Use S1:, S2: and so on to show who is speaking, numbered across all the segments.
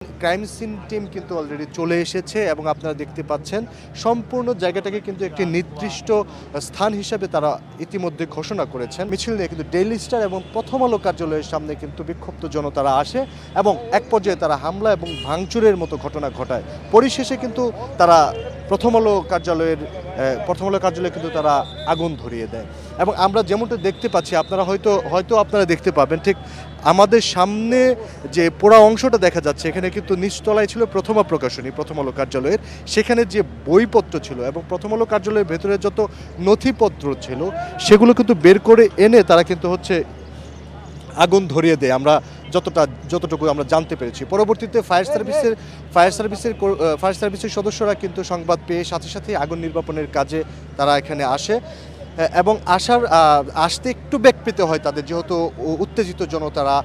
S1: Crime scene team কিন্তু already চলে এসেছে এবং আপনারা দেখতে পাচ্ছেন সম্পূর্ণ জায়গাটাকে কিন্তু একটি নির্দিষ্ট স্থান হিসেবে তারা ইতিমধ্যে ঘোষণা করেছেন। মিছিল নিয়ে কিন্তু ডেইলি স্টার এবং প্রথম আলো কার্যালয়ের সামনে কিন্তু বিক্ষুব্ধ জনতারা আসে এবং এক পর্যায়ে তারা হামলা এবং ভাঙচুরের মতো ঘটনা ঘটায়। পরিশেষে কিন্তু তারা প্রথম আলো কার্যালয়ে কিন্তু তারা আগুন ধরিয়ে দেয় এবং আমরা যেমনটা দেখতে পাচ্ছি আপনারা হয়তো আপনারা দেখতে পাবেন ঠিক আমাদের সামনে যে পোড়া অংশটা দেখা যাচ্ছে এখানে কিন্তু নিচতলায় ছিল প্রথমা প্রকাশনী প্রথম আলো কার্যালয়ের, সেখানে যে বইপত্র ছিল এবং প্রথম আলো কার্যালয়ের ভেতরে যত নথিপত্র ছিল সেগুলো কিন্তু বের করে এনে তারা কিন্তু আগুন ধরিয়ে দেয়। আমরা যতটুকু আমরা জানতে পেরেছি। পরবর্তীতে ফায়ার সার্ভিসের সদস্যরা কিন্তু সংবাদ পেয়ে সাথে সাথে আগুন নির্বাপনের কাজে তারা এখানে আসে এবং আসতে একটু বেগ পেতে হয় তাদের, যেহেতু উত্তেজিত জনতারা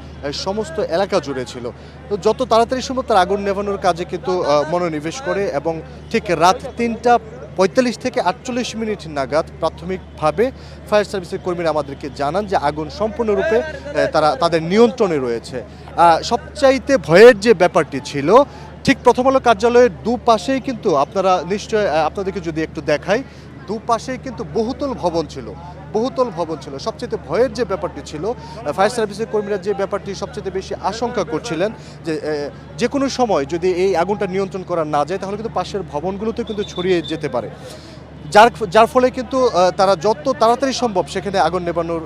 S1: সমস্ত এলাকা জুড়ে ছিল। তো যত তাড়াতাড়ি সম্ভব তারা আগুন নেভানোর কাজে কিন্তু মনোনিবেশ করে এবং ঠিক রাত 3:45 থেকে 48 মিনিট নাগাদ প্রাথমিকভাবে ফায়ার সার্ভিসের কর্মীরা আমাদেরকে জানান যে আগুন সম্পূর্ণরূপে তাদের নিয়ন্ত্রণে রয়েছে। সবচাইতে ভয়ের যে ব্যাপারটি ছিল, ঠিক প্রথম আলো কার্যালয়ের দুপাশেই কিন্তু আপনাদেরকে যদি একটু দেখাই, দুপাশেই কিন্তু বহুতল ভবন ছিল। সবচেয়ে ভয়ের যে ব্যাপারটি ছিল, ফায়ার সার্ভিসের কর্মীরা যে ব্যাপারটি সবচেয়ে বেশি আশঙ্কা করছিলেন যে কোনো সময় যদি এই আগুনটা নিয়ন্ত্রণ করা না যায় তাহলে কিন্তু পাশের ভবনগুলোতে কিন্তু ছড়িয়ে যেতে পারে, যার ফলে কিন্তু তারা যত তাড়াতাড়ি সম্ভব সেখানে আগুন নেভানোর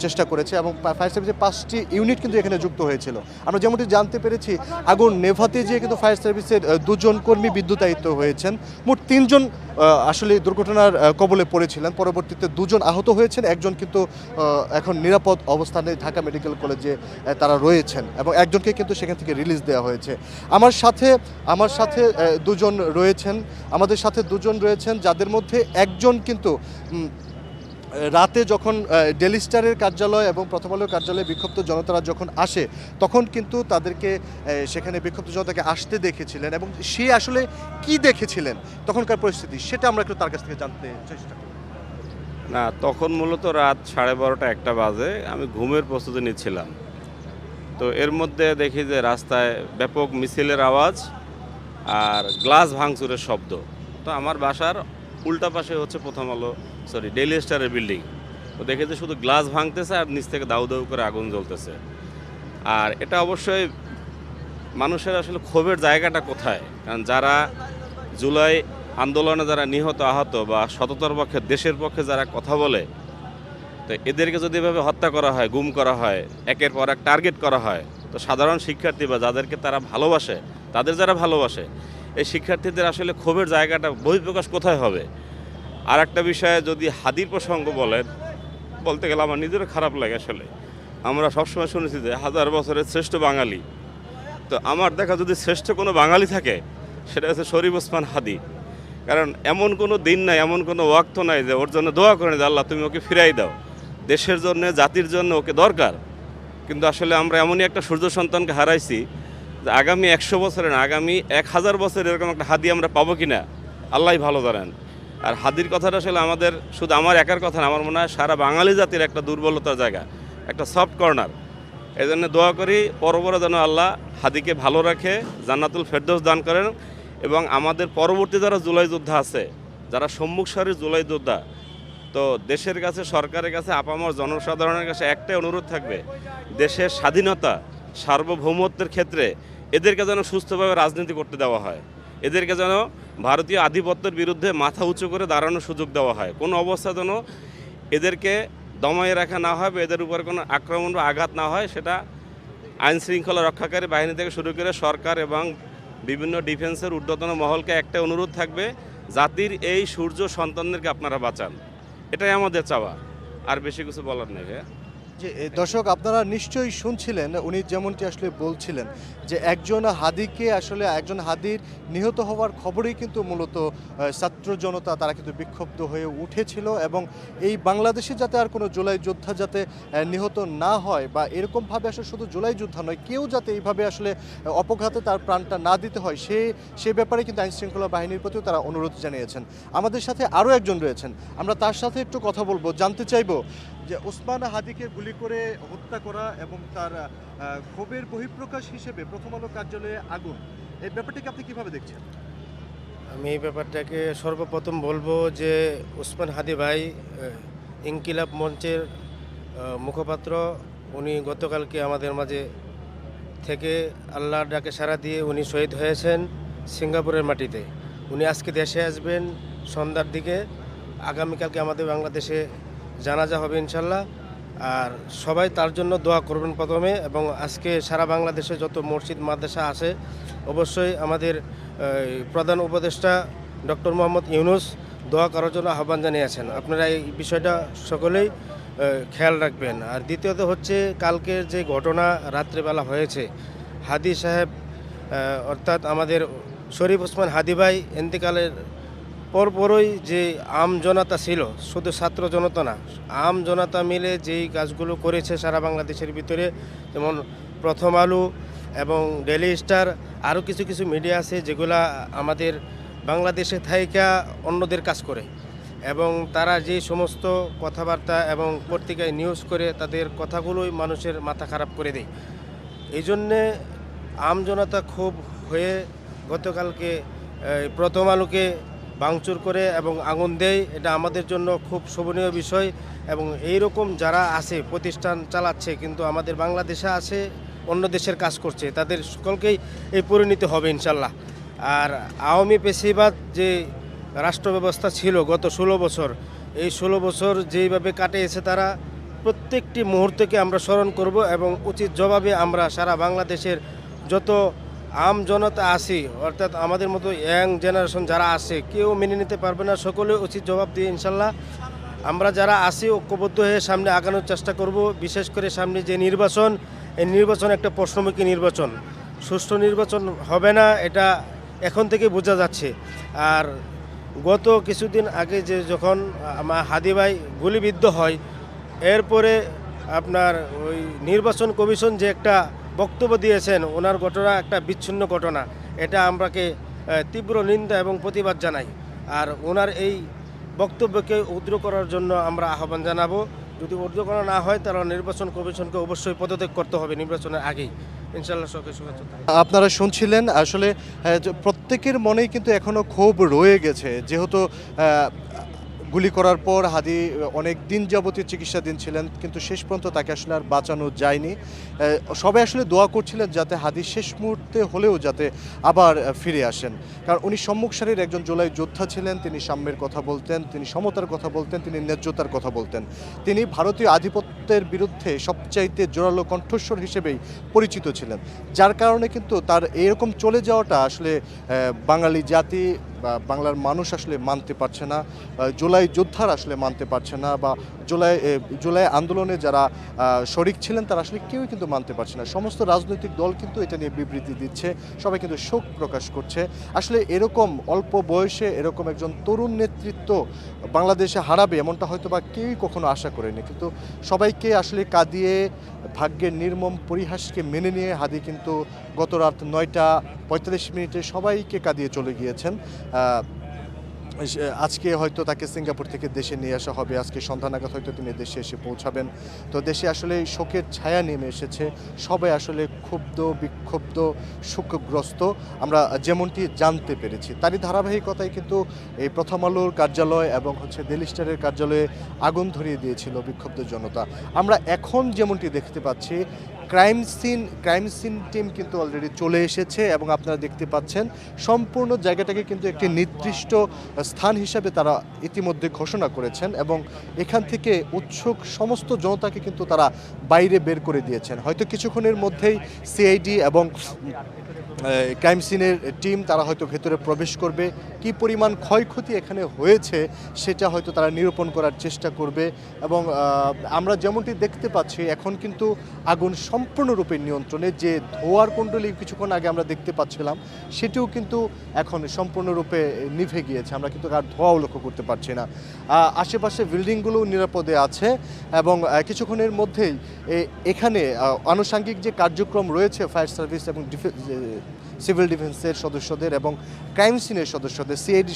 S1: চেষ্টা করেছে এবং ফায়ার সার্ভিসের 5টি ইউনিট কিন্তু এখানে যুক্ত হয়েছিল। আমরা যেমনটি জানতে পেরেছি আগুন নেভাতে গিয়ে কিন্তু ফায়ার সার্ভিসের 2 জন কর্মী বিদ্যুতায়িত হয়েছেন। মোট 3 জন আসলে দুর্ঘটনার কবলে পড়েছিলেন। পরবর্তীতে 2 জন আহত হয়েছেন, একজন কিন্তু এখন নিরাপদ অবস্থানে ঢাকা মেডিকেল কলেজে তারা রয়েছেন এবং একজনকে কিন্তু সেখান থেকে রিলিজ দেওয়া হয়েছে। আমার সাথে 2 জন রয়েছেন, আমাদের সাথে 2 জন রয়েছেন, যাদের মধ্যে একজন কিন্তু রাতে যখন ডেইলি স্টারের কার্যালয় এবং প্রথম আলোর কার্যালয়ে বিক্ষুব্ধ জনতারা যখন আসে তখন কিন্তু তাদেরকে সেখানে বিক্ষুব্ধ জনতাকে আসতে দেখেছিলেন এবং সে আসলে কি দেখেছিলেন তখনকার পরিস্থিতি সেটা আমরা একটু তার কাছ থেকে জানতে চেষ্টা করি।
S2: না, তখন মূলত রাত 12:30 একটা বাজে, আমি ঘুমের প্রস্তুতি নিচ্ছিলাম। তো এর মধ্যে দেখি যে রাস্তায় ব্যাপক মিছিলের আওয়াজ আর গ্লাস ভাঙচুরের শব্দ। তো আমার বাসার উল্টা পাশে হচ্ছে ডেইলি স্টারের বিল্ডিং। তো দেখি যে শুধু গ্লাস ভাঙতেছে আর নিচ থেকে দাউ দাউ করে আগুন জ্বলতেছে। আর এটা অবশ্যই মানুষের আসলে ক্ষোভের জায়গাটা কোথায়, কারণ যারা জুলাই আন্দোলনে যারা নিহত আহত বা সততার পক্ষে দেশের পক্ষে যারা কথা বলে, তো এদেরকে যদি এভাবে হত্যা করা হয়, গুম করা হয়, একের পর এক টার্গেট করা হয়, তো সাধারণ শিক্ষার্থী বা যাদেরকে তারা ভালোবাসে, তাদের যারা ভালোবাসে, এই শিক্ষার্থীদের আসলে ক্ষোভের জায়গাটা বহিঃপ্রকাশ কোথায় হবে। আর একটা বিষয়ে যদি হাদির প্রসঙ্গ বলতে গেলে আমার নিজেরও খারাপ লাগে। আসলে আমরা সবসময় শুনেছি যে 1000 বছরের শ্রেষ্ঠ বাঙালি, তো আমার দেখা যদি শ্রেষ্ঠ কোনো বাঙালি থাকে সেটা হচ্ছে শরীফ ওসমান হাদি। কারণ এমন কোনো দিন নাই, এমন কোনো ওয়াক্ত নাই যে ওর জন্য দোয়া করেন যে আল্লাহ তুমি ওকে ফিরাই দাও, দেশের জন্য জাতির জন্য ওকে দরকার। কিন্তু আসলে আমরা এমনই একটা সূর্য সন্তানকে হারাইছি যে আগামী 100 বছরে না, আগামী 1000 বছর এরকম একটা হাদি আমরা পাবো কিনা আল্লাহ ভালো জানেন। আর হাদির কথাটা আসলে আমাদের শুধু আমার একার কথা না, আমার মনে হয় সারা বাঙালি জাতির একটা দুর্বলতার জায়গা, একটা সফট কর্নার। এই জন্য দোয়া করি পরবর্তী যেন আল্লাহ হাদিকে ভালো রাখে, জান্নাতুল ফেরদৌস দান করেন এবং আমাদের পরবর্তী যারা জুলাই যোদ্ধা আছে, যারা সম্মুখ সারির জুলাই যোদ্ধা, তো দেশের কাছে, সরকারের কাছে, আপামর জনসাধারণের কাছে একটাই অনুরোধ থাকবে, দেশের স্বাধীনতা সার্বভৌমত্বের ক্ষেত্রে এদেরকে যেন সুস্থভাবে রাজনীতি করতে দেওয়া হয়, এদেরকে যেন ভারতীয় আধিপত্যের বিরুদ্ধে মাথা উঁচু করে দাঁড়ানোর সুযোগ দেওয়া হয়, কোনো অবস্থা যেন এদেরকে দমায়ে রাখা না হয় বা এদের উপর কোনো আক্রমণ বা আঘাত না হয়। সেটা আইন শৃঙ্খলা রক্ষাকারী বাহিনী থেকে শুরু করে সরকার এবং বিভিন্ন ডিফেন্সের ঊর্ধ্বতন মহলকে একটা অনুরোধ থাকবে, জাতির এই সূর্য সন্তানদেরকে আপনারা বাঁচান, এটাই আমাদের চাওয়া, আর বেশি কিছু বলার নেই।
S1: যে দর্শক আপনারা নিশ্চয়ই শুনছিলেন উনি যেমনটি আসলে বলছিলেন যে একজন হাদির নিহত হওয়ার খবরেই কিন্তু মূলত ছাত্র জনতা তারা কিন্তু বিক্ষুব্ধ হয়ে উঠেছিল এবং এই বাংলাদেশে যাতে আর কোনো জুলাই যোদ্ধা যাতে নিহত না হয় বা এরকমভাবে আসলে শুধু জুলাই যোদ্ধা নয়, কেউ যাতে এইভাবে আসলে অপঘাতে তার প্রাণটা না দিতে হয় সে ব্যাপারে কিন্তু আইনশৃঙ্খলা বাহিনীর প্রতিও তারা অনুরোধ জানিয়েছেন। আমাদের সাথে আরও একজন রয়েছেন, আমরা তার সাথে একটু কথা বলবো, জানতে চাইবো যে ওসমান হাদিকে গুলি করে হত্যা করা এবং তার ক্ষোভের বহিঃপ্রকাশ হিসেবে প্রথম আলো কার্যালয়ে আগুন, এই ব্যাপারটাকে আপনি কিভাবে দেখছেন?
S3: আমি এই ব্যাপারটাকে সর্বপ্রথম বলবো যে ওসমান হাদি ভাই ইনকিলাব মঞ্চের মুখপাত্র, উনি গতকালকে আমাদের মাঝে থেকে আল্লাহর ডাকে সাড়া দিয়ে উনি শহীদ হয়েছেন সিঙ্গাপুরের মাটিতে। উনি আজকে দেশে আসবেন সন্ধ্যার দিকে, আগামীকালকে আমাদের বাংলাদেশে জানাজা হবে ইনশাল্লাহ। আর সবাই তার জন্য দোয়া করবেন প্রথমে, এবং আজকে সারা বাংলাদেশে যত মসজিদ মাদ্রাসা আছে অবশ্যই আমাদের প্রধান উপদেষ্টা ডক্টর মোহাম্মদ ইউনূস দোয়া করার জন্য আহ্বান জানিয়েছেন। আপনারা এই বিষয়টা সকলেই খেয়াল রাখবেন। আর দ্বিতীয়ত হচ্ছে কালকের যে ঘটনা রাত্রেবেলা হয়েছে, হাদি সাহেব অর্থাৎ আমাদের শরীফ ওসমান হাদি ভাই ইন্তেকালের পরপরই যে আম জনতা ছিল, শুধু ছাত্র জনতা না, আম জনতা মিলে যেই কাজগুলো করেছে সারা বাংলাদেশের ভিতরে, যেমন প্রথম আলো এবং ডেইলি স্টার, আরও কিছু কিছু মিডিয়া আছে যেগুলা আমাদের বাংলাদেশে থাইকা অন্যদের কাজ করে, এবং তারা যে সমস্ত কথাবার্তা এবং পত্রিকায় নিউজ করে তাদের কথাগুলোই মানুষের মাথা খারাপ করে দেয়। এই জন্যে আমজনতা খুব হয়ে গতকালকে প্রথম আলোকে ভাঙচুর করে এবং আগুন দেয়। এটা আমাদের জন্য খুব শোভনীয় বিষয়, এবং এই রকম যারা আছে প্রতিষ্ঠান চালাচ্ছে কিন্তু আমাদের বাংলাদেশে আছে, অন্য দেশের কাজ করছে, তাদের সকলকেই এই পরিণতি হবে ইনশাল্লাহ। আর আওয়ামী পেশিবাদ যে রাষ্ট্র ব্যবস্থা ছিল গত 16 বছর, এই 16 বছর যেইভাবে কাটিয়েছে তারা, প্রত্যেকটি মুহূর্তকে আমরা স্মরণ করব এবং উচিত জবাবে আমরা সারা বাংলাদেশের যত আম জনতা আছি, অর্থাৎ আমাদের মতো ইয়াং জেনারেশন যারা আছে, কেউ মেনে নিতে পারবে না, সকলে উচিত জবাব দিয়ে ইনশাল্লাহ আমরা যারা আছি ঐক্যবদ্ধ হয়ে সামনে আগানোর চেষ্টা করব। বিশেষ করে সামনে যে নির্বাচন, এই নির্বাচন একটা প্রশ্নমুখী নির্বাচন, সুষ্ঠু নির্বাচন হবে না এটা এখন থেকে বোঝা যাচ্ছে। আর গত কিছুদিন আগে যে যখন আমার হাদি ভাই গুলিবিদ্ধ হয়, এরপরে আপনার ওই নির্বাচন কমিশন যে একটা বক্তব্য দিয়েছেন, ওনার ঘটনা একটা বিচ্ছিন্ন ঘটনা, এটা আমরাকে তীব্র নিন্দা এবং প্রতিবাদ জানাই। আর ওনার এই বক্তব্যকে উদ্র করার জন্য আমরা আহ্বান জানাবো। যদি উদ্র করা না হয় তাহলে নির্বাচন কমিশনকে অবশ্যই পদত্যাগ করতে হবে নির্বাচনের আগেই ইনশাআল্লাহ। শুভেচ্ছা।
S1: আপনারা শুনছিলেন আসলে যে প্রত্যেকের মনেই কিন্তু এখনো ক্ষোভ রয়ে গেছে, যেহেতু গুলি করার পর হাদি অনেক দিন যাবতীয় চিকিৎসাধীন ছিলেন, কিন্তু শেষ পর্যন্ত তাকে আসলে আর বাঁচানো যায়নি। সবাই আসলে দোয়া করছিলেন যাতে হাদি শেষ মুহূর্তে হলেও যাতে আবার ফিরে আসেন, কারণ উনি সম্মুখ সারির একজন জুলাই যোদ্ধা ছিলেন। তিনি সাম্যের কথা বলতেন, তিনি সমতার কথা বলতেন, তিনি ন্যায্যতার কথা বলতেন। তিনি ভারতীয় আধিপত্যের বিরুদ্ধে সবচাইতে জোরালো কণ্ঠস্বর হিসেবেই পরিচিত ছিলেন, যার কারণে কিন্তু তার এরকম চলে যাওয়াটা আসলে বাঙালি জাতি বা বাংলার মানুষ আসলে মানতে পারছে না, জুলাই যোদ্ধারা আসলে মানতে পারছে না, বা জুলাই আন্দোলনে যারা শরিক ছিলেন তারা আসলে কেউই কিন্তু মানতে পারছে না। সমস্ত রাজনৈতিক দল কিন্তু এটা নিয়ে বিবৃতি দিচ্ছে, সবাই কিন্তু শোক প্রকাশ করছে। আসলে এরকম অল্প বয়সে এরকম একজন তরুণ নেতৃত্ব বাংলাদেশে হারাবে এমনটা হয়তো বা কেউই কখনো আশা করেনি, কিন্তু সবাইকে আসলে কাঁদিয়ে ভাগ্যের নির্মম পরিহাসকে মেনে নিয়ে হাদি কিন্তু গত রাত 9:45 সবাইকে কাঁদিয়ে চলে গিয়েছেন। আজকে হয়তো তাকে সিঙ্গাপুর থেকে দেশে নিয়ে আসা হবে, আজকে সন্ধ্যা নাগাদ হয়তো তিনি দেশে এসে পৌঁছাবেন। তো দেশে আসলে শোকের ছায়া নেমে এসেছে, সবাই আসলে ক্ষুব্ধ, বিক্ষুব্ধ, শোকগ্রস্ত, আমরা যেমনটি জানতে পেরেছি। তারই ধারাবাহিকতায় কিন্তু এই প্রথম আলোর কার্যালয় এবং ডেইলি স্টারের কার্যালয়ে আগুন ধরিয়ে দিয়েছিল বিক্ষুব্ধ জনতা। আমরা এখন যেমনটি দেখতে পাচ্ছি ক্রাইম সিন টিম কিন্তু অলরেডি চলে এসেছে, এবং আপনারা দেখতে পাচ্ছেন সম্পূর্ণ জায়গাটাকে কিন্তু একটি নির্দিষ্ট স্থান হিসাবে তারা ইতিমধ্যে ঘোষণা করেছেন, এবং এখান থেকে উৎসুক সমস্ত জনতাকে কিন্তু তারা বাইরে বের করে দিয়েছেন। হয়তো কিছুক্ষণের মধ্যেই সিআইডি এবং ক্রাইম সিনের টিম তারা হয়তো ভেতরে প্রবেশ করবে, কি পরিমাণ ক্ষয়ক্ষতি এখানে হয়েছে সেটা হয়তো তারা নিরূপণ করার চেষ্টা করবে। এবং আমরা যেমনটি দেখতে পাচ্ছি এখন কিন্তু আগুন সম্পূর্ণরূপে নিয়ন্ত্রণে, যে ধোঁয়ার কুণ্ডলী কিছুক্ষণ আগে আমরা দেখতে পাচ্ছিলাম সেটিও কিন্তু এখন সম্পূর্ণরূপে নিভে গিয়েছে, আমরা কিন্তু আর ধোঁয়াও লক্ষ্য করতে পারছি না। আশেপাশে বিল্ডিংগুলো নিরাপদে আছে, এবং কিছুক্ষণের মধ্যেই এখানে আনুষঙ্গিক যে কার্যক্রম রয়েছে ফায়ার সার্ভিস এবং সিভিল ডিফেন্সের সদস্যদের এবং ক্রাইম সিনের সদস্যদের, সিআইডি